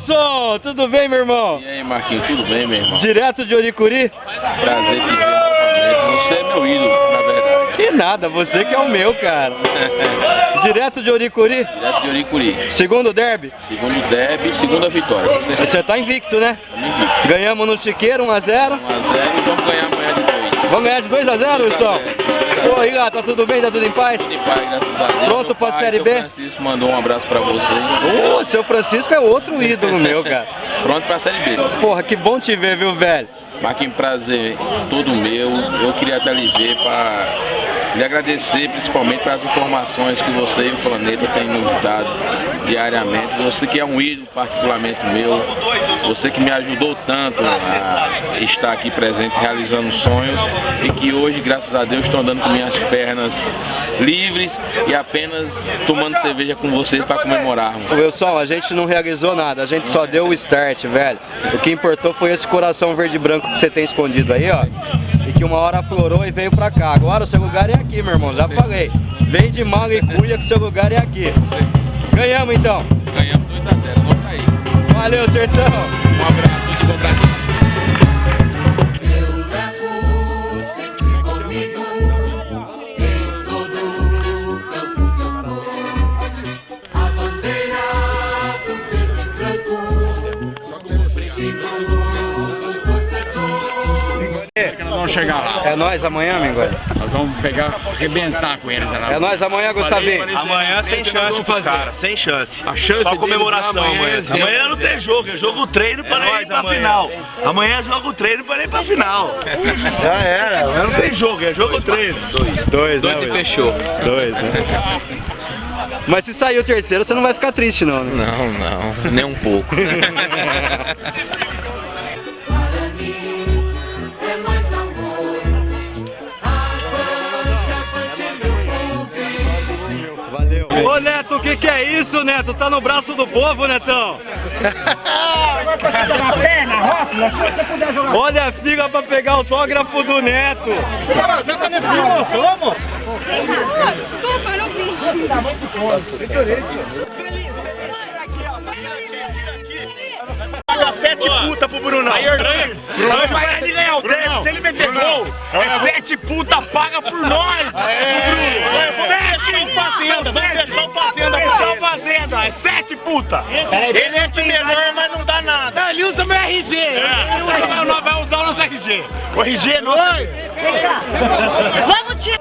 Wilson, tudo bem, meu irmão? E aí, Marquinhos, tudo bem, meu irmão? Direto de Oricuri? Prazer te ver novamente. Você é meu ídolo, na verdade. Que nada, você que é o meu, cara. Direto de Oricuri? Direto de Oricuri. Segundo derby? Segundo derby, segunda vitória. Você tá invicto, né? Invicto. Ganhamos no Chiqueiro, 1 a 0. 1 a 0 e vamos ganhar amanhã de 2. Vamos ganhar de 2 a 0, Wilson? Pô, aí, tá tudo bem? Tá tudo em paz? Tudo em paz, graças a Deus. Pronto pra Série B? O Francisco mandou um abraço pra você. Ô, seu Francisco é outro ídolo meu, cara. Pronto pra Série B. Porra, que bom te ver, viu, velho? Marquinhos, prazer todo meu. Eu queria até lhe ver para lhe agradecer principalmente pelas informações que você e o Planeta têm nos dado diariamente. Você que é um ídolo particularmente meu, você que me ajudou tanto a estar aqui presente realizando sonhos e que hoje, graças a Deus, estou andando com minhas pernas livres e apenas tomando cerveja com vocês para comemorarmos. Wilson, a gente não realizou nada, a gente só deu o start, velho. O que importou foi esse coração verde e branco que você tem escondido aí, ó. E que uma hora aflorou e veio pra cá. Agora o seu lugar é aqui, meu irmão, já falei. Vem de mala e cuia que o seu lugar é aqui. Ganhamos então? Ganhamos 2 a 0, vamos sair. Valeu, Sertão. Um abraço de bom pra ti. Vamos chegar lá. É nóis amanhã, Mingoi? Nós vamos arrebentar com eles lá. É nóis amanhã, Gustavinho? Amanhã tem chance pros caras, sem chance. A chance Só comemoração amanhã. Amanhã não tem jogo, é jogo treino para ir pra final. Amanhã é jogo treino para ir pra final. Já era. Amanhã não tem jogo, é jogo treino. Dois, né, e Wilson? fechou. 2, né? Mas se sair o terceiro, você não vai ficar triste, não, né? Não, nem um pouco. Valeu. Ô, Neto, o que é isso, Neto? Tá no braço do povo, Netão? Olha a fila pra pegar o autógrafo do Neto. Vamos? Desculpa, não vi. Paga 7 puta pro Brunão. Brunão vai ganhar o prêmio. Se ele meter gol, é 7 puta paga por nós. Fazenda, é 7 puta. Ele é melhor, mas não dá nada. Ele usa meu RG. Vai usar o nosso RG. O RG é nosso. Vamos, tio.